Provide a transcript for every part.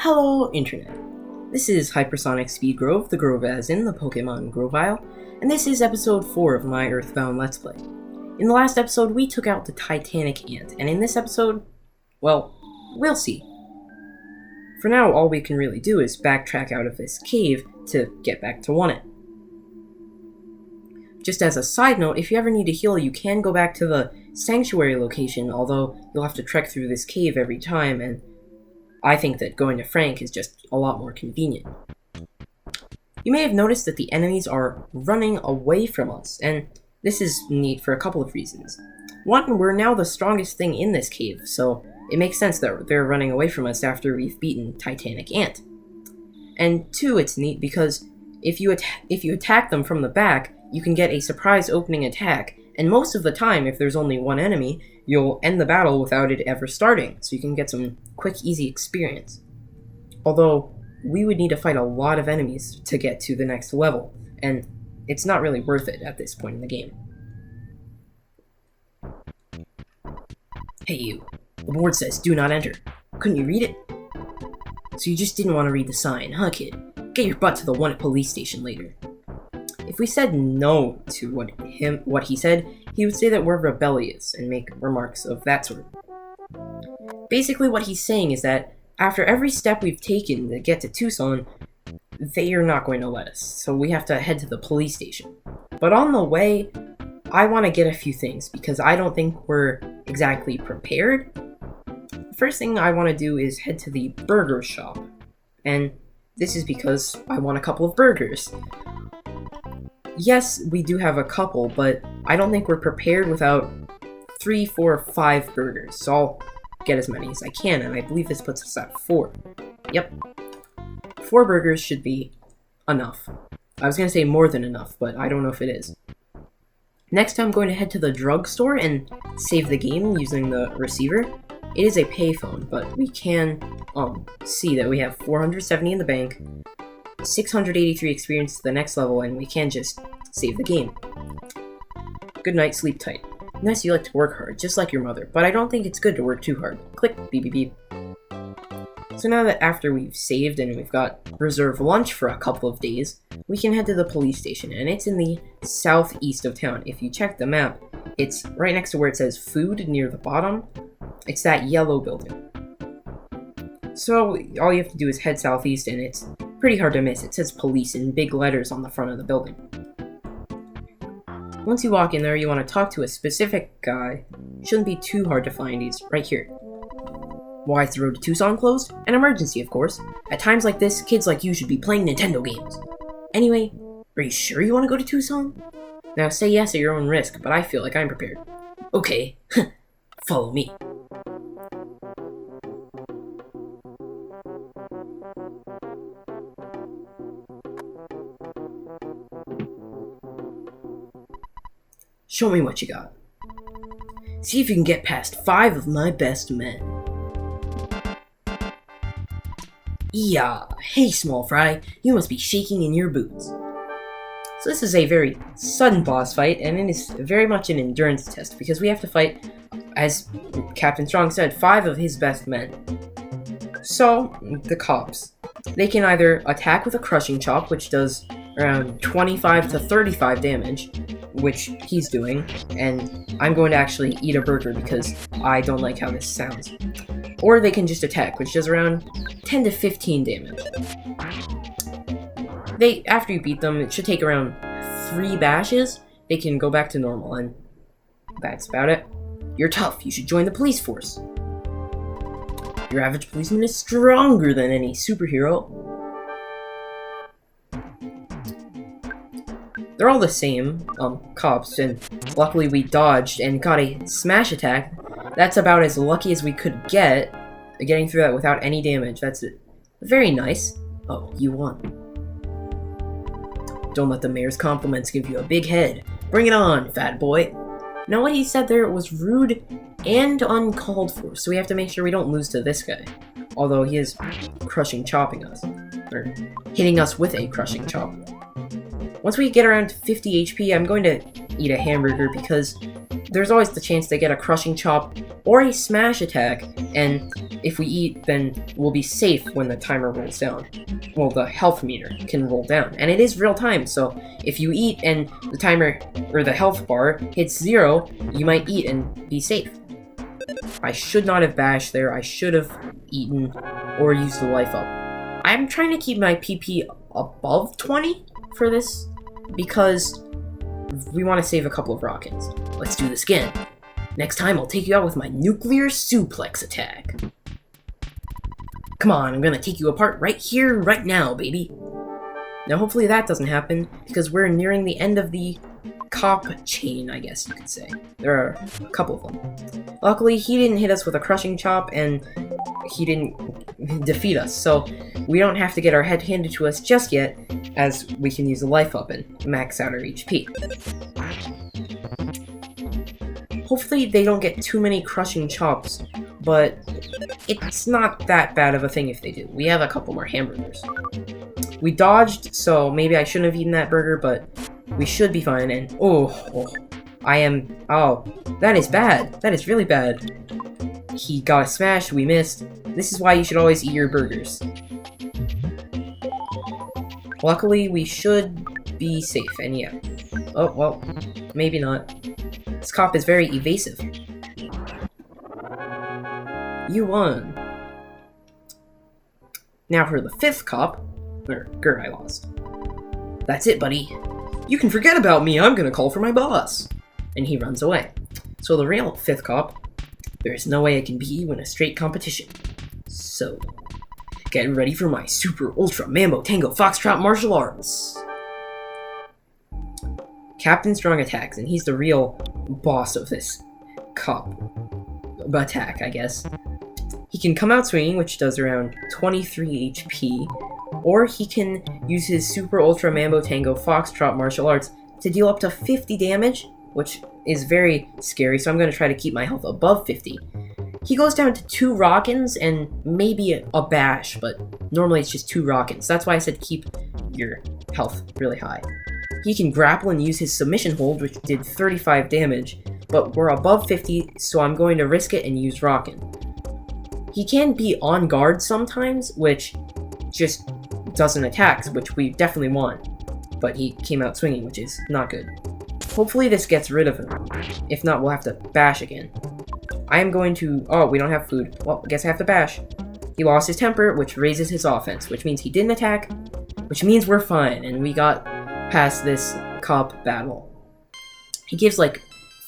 Hello, Internet. This is HyperSonicSpeedGrov, the Grov as in the Pokémon Grovyle, and this is episode 4 of my EarthBound Let's Play. In the last episode, we took out the Titanic Ant, and in this episode, well, we'll see. For now, all we can really do is backtrack out of this cave to get back to Onett. Just as a side note, if you ever need to heal, you can go back to the Sanctuary location, although you'll have to trek through this cave every time, and I think that going to Frank is just a lot more convenient. You may have noticed that the enemies are running away from us, and this is neat for a couple of reasons. One, we're now the strongest thing in this cave, so it makes sense that they're running away from us after we've beaten Titanic Ant. And two, it's neat because if you attack them from the back, you can get a surprise opening attack, and most of the time, if there's only one enemy, you'll end the battle without it ever starting, so you can get some quick, easy experience. Although, we would need to fight a lot of enemies to get to the next level, and it's not really worth it at this point in the game. Hey you, the board says do not enter. Couldn't you read it? So you just didn't want to read the sign, huh kid? Get your butt to the Onett Police station later. If we said no to what he said, he would say that we're rebellious and make remarks of that sort. Basically what he's saying is that after every step we've taken to get to Tucson, they are not going to let us, so we have to head to the police station. But on the way, I want to get a few things, because I don't think we're exactly prepared. The first thing I want to do is head to the burger shop, and this is because I want a couple of burgers. Yes, we do have a couple, but I don't think we're prepared without 3, 4, 5 burgers, so I'll get as many as I can, and I believe this puts us at 4. Yep. 4 burgers should be enough. I was going to say more than enough, but I don't know if it is. Next, I'm going to head to the drugstore and save the game using the receiver. It is a payphone, but we can see that we have 470 in the bank, 683 experience to the next level, and we can just save the game. Good night, sleep tight. Unless you like to work hard, just like your mother, but I don't think it's good to work too hard. Click, beep beep beep. So now that after we've saved and we've got reserved lunch for a couple of days, we can head to the police station, and it's in the southeast of town. If you check the map, it's right next to where it says food near the bottom. It's that yellow building. So all you have to do is head southeast, and it's pretty hard to miss. It says police in big letters on the front of the building. Once you walk in there, you want to talk to a specific guy. Shouldn't be too hard to find. He's right here. Why is the road to Tucson closed? An emergency, of course. At times like this, kids like you should be playing Nintendo games. Anyway, are you sure you want to go to Tucson? Now say yes at your own risk, but I feel like I'm prepared. Okay, follow me. Show me what you got. See if you can get past 5 of my best men. Yeah, hey small fry, you must be shaking in your boots. So this is a very sudden boss fight, and it is very much an endurance test, because we have to fight, as Captain Strong said, 5 of his best men. So, the cops. They can either attack with a crushing chop, which does around 25 to 35 damage, which he's doing, and I'm going to actually eat a burger because I don't like how this sounds. Or they can just attack, which does around 10 to 15 damage. After you beat them, it should take around 3 bashes. They can go back to normal, and that's about it. You're tough, you should join the police force. Your average policeman is stronger than any superhero. They're all the same, cops, and luckily we dodged and got a smash attack. That's about as lucky as we could get, getting through that without any damage. That's it. Very nice. Oh, you won. Don't let the mayor's compliments give you a big head. Bring it on, fat boy. Now what he said there was rude and uncalled for, so we have to make sure we don't lose to this guy. Although he is chopping us, or hitting us with a crushing chop. Once we get around 50 HP, I'm going to eat a hamburger because there's always the chance to get a crushing chop or a smash attack, and if we eat, then we'll be safe when the timer rolls down. Well, the health meter can roll down, and it is real time, so if you eat and the timer, or the health bar, hits 0, you might eat and be safe. I should not have bashed there. I should have eaten or used the life up. I'm trying to keep my PP above 20 for this because we want to save a couple of rockets. Let's do this again. Next time I'll take you out with my nuclear suplex attack. Come on, I'm gonna take you apart right here, right now, baby. Now hopefully that doesn't happen because we're nearing the end of the cop chain, I guess you could say. There are a couple of them. Luckily, he didn't hit us with a crushing chop, and he didn't defeat us, so we don't have to get our head handed to us just yet, as we can use the life up and max out our HP. Hopefully they don't get too many crushing chops, but it's not that bad of a thing if they do. We have a couple more hamburgers. We dodged, so maybe I shouldn't have eaten that burger, but we should be fine, and oh, that is bad. That is really bad. He got a smash, we missed. This is why you should always eat your burgers. Luckily, we should be safe, and yeah. Oh, well, maybe not. This cop is very evasive. You won. Now for the 5th cop. I lost. That's it, buddy. You can forget about me, I'm gonna call for my boss. And he runs away. So the real 5th cop, there's no way I can beat you in a straight competition. So, get ready for my super ultra mambo tango foxtrot martial arts. Captain Strong attacks, and he's the real boss of this cop attack, I guess. He can come out swinging, which does around 23 HP, or he can use his Super Ultra Mambo Tango Foxtrot martial arts to deal up to 50 damage, which is very scary, so I'm going to try to keep my health above 50. He goes down to 2 Rockins and maybe a bash, but normally it's just 2 Rockins. That's why I said keep your health really high. He can grapple and use his submission hold, which did 35 damage, but we're above 50, so I'm going to risk it and use Rockin. He can be on guard sometimes, which just doesn't attack, which we definitely want, but he came out swinging, which is not good. Hopefully this gets rid of him. If not, we'll have to bash again. I am going to... Oh, we don't have food. Well, I guess I have to bash. He lost his temper, which raises his offense, which means he didn't attack, which means we're fine, and we got past this cop battle. He gives like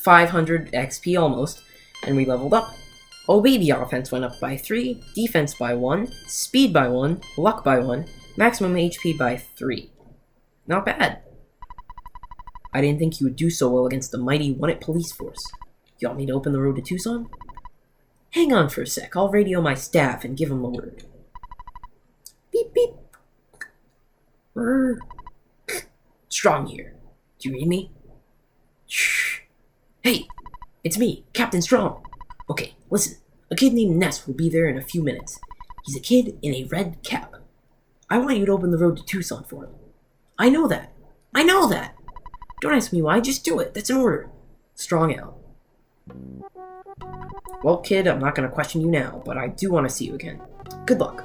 500 XP almost, and we leveled up. Oh baby, offense went up by 3, defense by 1, speed by 1, luck by 1, maximum HP by 3. Not bad. I didn't think you would do so well against the mighty Onett Police force. You want me to open the road to Tucson? Hang on for a sec, I'll radio my staff and give them a word. Beep beep. Strong here. Do you read me? Shh. Hey, it's me, Captain Strong. Okay, listen. A kid named Ness will be there in a few minutes. He's a kid in a red cap. I want you to open the road to Tucson for him. I know that. I know that. Don't ask me why, just do it. That's an order. Strong out. Well, kid, I'm not going to question you now, but I do want to see you again. Good luck.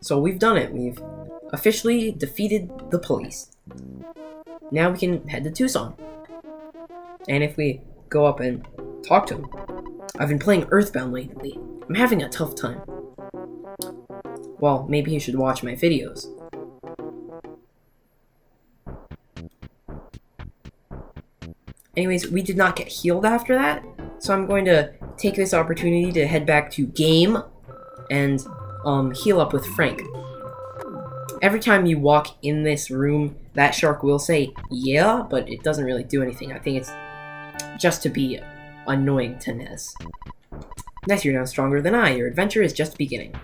So we've done it. We've officially defeated the police. Now we can head to Tucson. And if we go up and talk to him. I've been playing EarthBound lately. I'm having a tough time. Well, maybe you should watch my videos. Anyways, we did not get healed after that, so I'm going to take this opportunity to head back to game and heal up with Frank. Every time you walk in this room, that shark will say, yeah, but it doesn't really do anything. I think it's just to be annoying to Ness. Ness, you're now stronger than I. Your adventure is just beginning.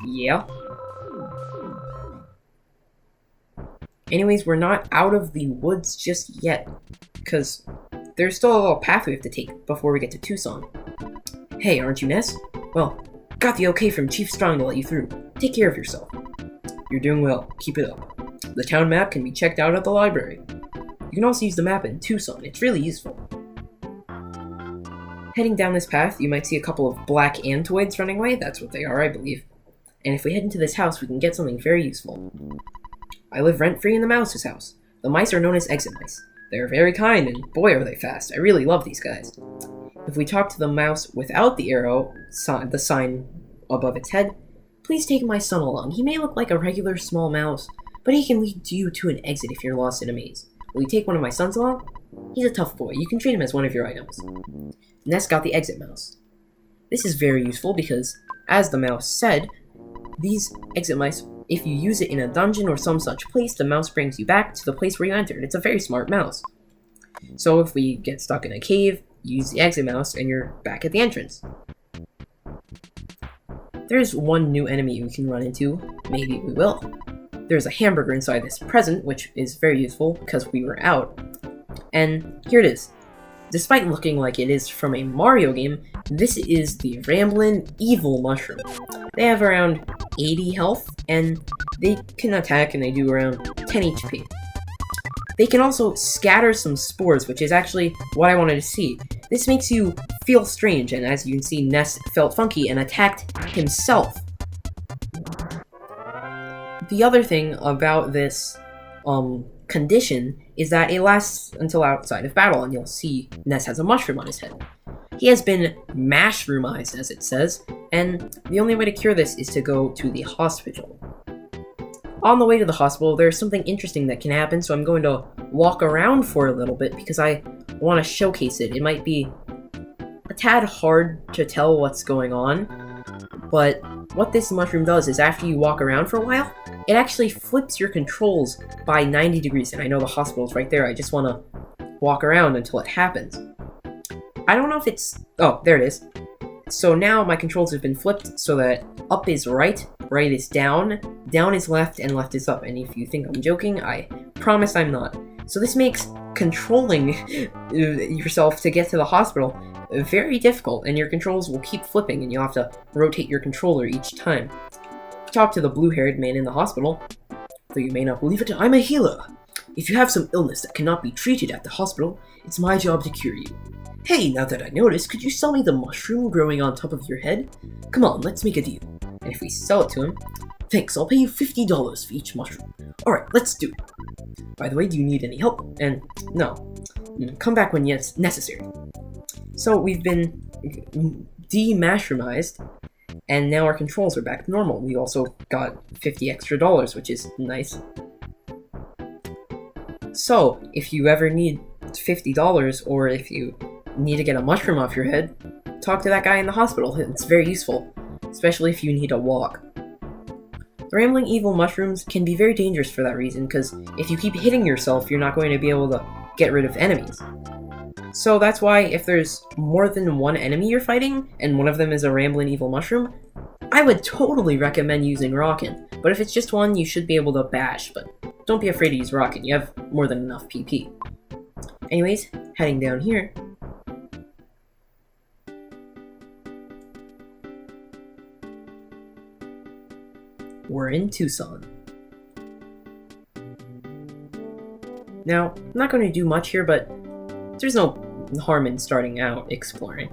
Yeah. Anyways, we're not out of the woods just yet, because there's still a little path we have to take before we get to Tucson. Hey, aren't you Ness? Well, got the okay from Chief Strong to let you through. Take care of yourself. You're doing well. Keep it up. The town map can be checked out at the library. You can also use the map in Tucson. It's really useful. Heading down this path, you might see a couple of black antoids running away. That's what they are, I believe. And if we head into this house, we can get something very useful. I live rent-free in the mouse's house. The mice are known as exit mice. They're very kind, and boy are they fast. I really love these guys. If we talk to the mouse without the arrow, the sign above its head, please take my son along. He may look like a regular small mouse, but he can lead you to an exit if you're lost in a maze. Will you take one of my sons along? He's a tough boy. You can treat him as one of your items. Ness got the exit mouse. This is very useful because, as the mouse said, these exit mice, if you use it in a dungeon or some such place, the mouse brings you back to the place where you entered. It's a very smart mouse. So if we get stuck in a cave, use the exit mouse and you're back at the entrance. There's one new enemy we can run into. Maybe we will. There's a hamburger inside this present, which is very useful because we were out. And here it is. Despite looking like it is from a Mario game, this is the Ramblin' Evil Mushroom. They have around 80 health, and they can attack and they do around 10 HP. They can also scatter some spores, which is actually what I wanted to see. This makes you feel strange, and as you can see, Ness felt funky and attacked himself. The other thing about this condition is that it lasts until outside of battle, and you'll see Ness has a mushroom on his head. He has been mushroomized, as it says, and the only way to cure this is to go to the hospital. On the way to the hospital, there's something interesting that can happen, so I'm going to walk around for a little bit because I want to showcase it. It might be a tad hard to tell what's going on, but what this mushroom does is after you walk around for a while, it actually flips your controls by 90 degrees, and I know the hospital's right there. I just want to walk around until it happens. I don't know if it's... Oh, there it is. So now my controls have been flipped so that up is right, right is down, down is left, and left is up. And if you think I'm joking, I promise I'm not. So this makes controlling yourself to get to the hospital very difficult, and your controls will keep flipping, and you'll have to rotate your controller each time. Talk to the blue-haired man in the hospital. Though you may not believe it, I'm a healer. If you have some illness that cannot be treated at the hospital, it's my job to cure you. Hey, now that I noticed, could you sell me the mushroom growing on top of your head? Come on, let's make a deal. And if we sell it to him, thanks, I'll pay you $50 for each mushroom. Alright, let's do it. By the way, do you need any help? And no, come back when it's necessary. So we've been de-mushroomized, and now our controls are back to normal. We also got $50 extra, which is nice. So, if you ever need $50, or if you need to get a mushroom off your head, talk to that guy in the hospital. It's very useful, especially if you need a walk. The Rambling Evil Mushrooms can be very dangerous for that reason, because if you keep hitting yourself, you're not going to be able to get rid of enemies. So that's why if there's more than one enemy you're fighting, and one of them is a Rambling Evil Mushroom, I would totally recommend using Rockin'. But if it's just one, you should be able to bash, but don't be afraid to use Rockin', you have more than enough PP. Anyways, heading down here, we're in Tucson. Now, I'm not going to do much here, but there's no harm in starting out exploring.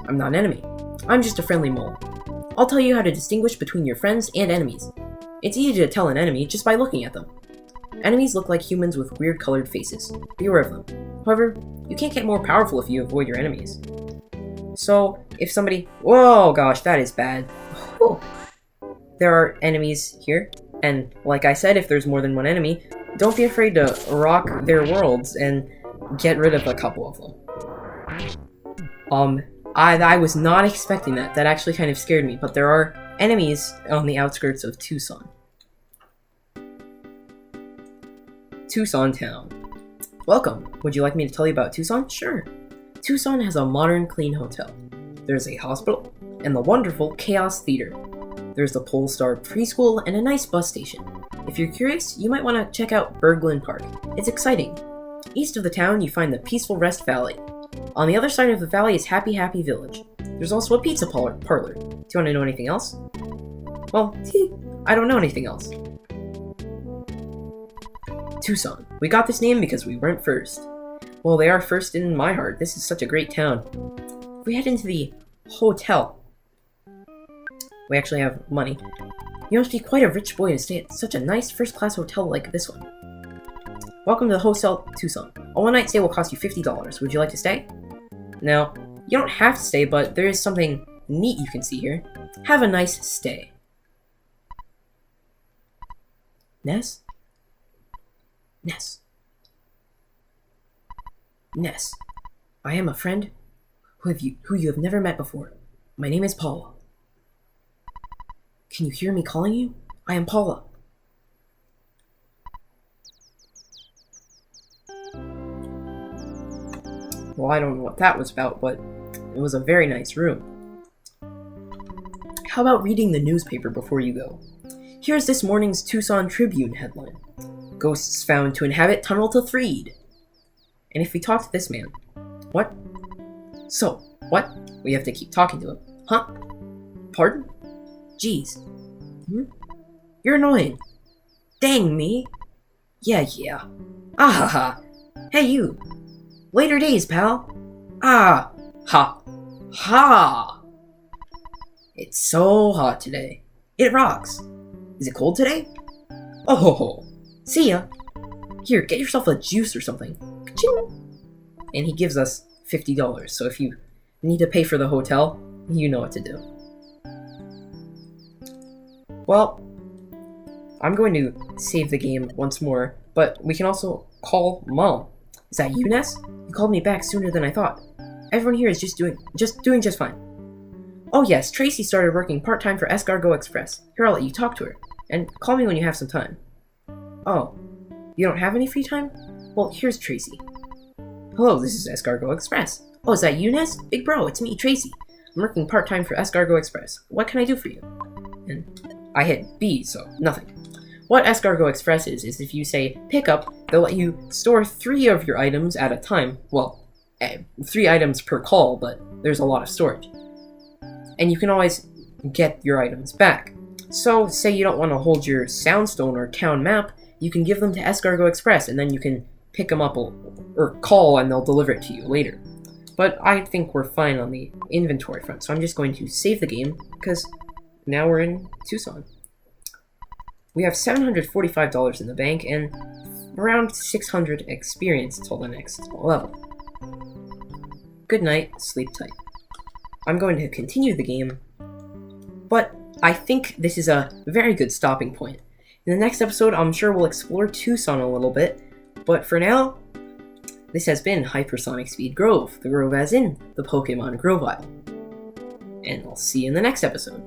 I'm not an enemy. I'm just a friendly mole. I'll tell you how to distinguish between your friends and enemies. It's easy to tell an enemy just by looking at them. Enemies look like humans with weird colored faces. Beware of them. However, you can't get more powerful if you avoid your enemies. So, if somebody... Whoa, gosh, that is bad. Whew. There are enemies here, and like I said, if there's more than one enemy, don't be afraid to rock their worlds and get rid of a couple of them. I was not expecting that. That actually kind of scared me, but there are enemies on the outskirts of Tucson. Tucson Town. Welcome. Would you like me to tell you about Tucson? Sure. Tucson has a modern, clean hotel. There's a hospital, and the wonderful Chaos Theater. There's the Polestar Preschool and a nice bus station. If you're curious, you might want to check out Berglund Park. It's exciting. East of the town, you find the peaceful Rest Valley. On the other side of the valley is Happy Happy Village. There's also a pizza parlor. Do you want to know anything else? Well, I don't know anything else. Tucson. We got this name because we weren't first. Well, they are first in my heart. This is such a great town. we head into the hotel. We actually have money. You must be quite a rich boy to stay at such a nice first-class hotel like this one. Welcome to the Hotel Tucson. A one-night stay will cost you $50. Would you like to stay? No, you don't have to stay, but there is something neat you can see here. Have a nice stay. Ness? Ness. Ness. I am a friend who you have never met before. My name is Paula. Can you hear me calling you? I am Paula. Well, I don't know what that was about, but it was a very nice room. How about reading the newspaper before you go? Here's this morning's Tucson Tribune headline. Ghosts found to inhabit tunnel to Threed. And if we talk to this man... What? So, what? We have to keep talking to him. Huh? Pardon? Jeez. You're annoying. Dang me. Yeah. Ah ha. Hey you. Later days, pal. Ah. Ha. Ha. It's so hot today. It rocks. Is it cold today? Oh ho ho. See ya. Here, get yourself a juice or something. Ka-ching. And he gives us $50, so if you need to pay for the hotel, you know what to do. Well, I'm going to save the game once more, but we can also call Mom. Is that you, Ness? You called me back sooner than I thought. Everyone here is doing just fine. Oh yes, Tracy started working part-time for Escargot Express. Here, I'll let you talk to her. And call me when you have some time. Oh, you don't have any free time? Well, here's Tracy. Hello, this is Escargot Express. Oh, is that you, Ness? Big bro, it's me, Tracy. I'm working part-time for Escargot Express. What can I do for you? And I hit B, so nothing. What Escargot Express is if you say pick up, they'll let you store 3 of your items at a time. Well, 3 items per call, but there's a lot of storage. And you can always get your items back. So, say you don't want to hold your Soundstone or town map, you can give them to Escargot Express, and then you can pick them up or call and they'll deliver it to you later. But I think we're fine on the inventory front, so I'm just going to save the game, because now we're in Tucson. We have $745 in the bank, and around 600 experience till the next level. Good night, sleep tight. I'm going to continue the game, but I think this is a very good stopping point. In the next episode, I'm sure we'll explore Tucson a little bit, but for now, this has been HyperSonicSpeedGrov, the Grov as in the Pokémon Grovyle. And I'll see you in the next episode.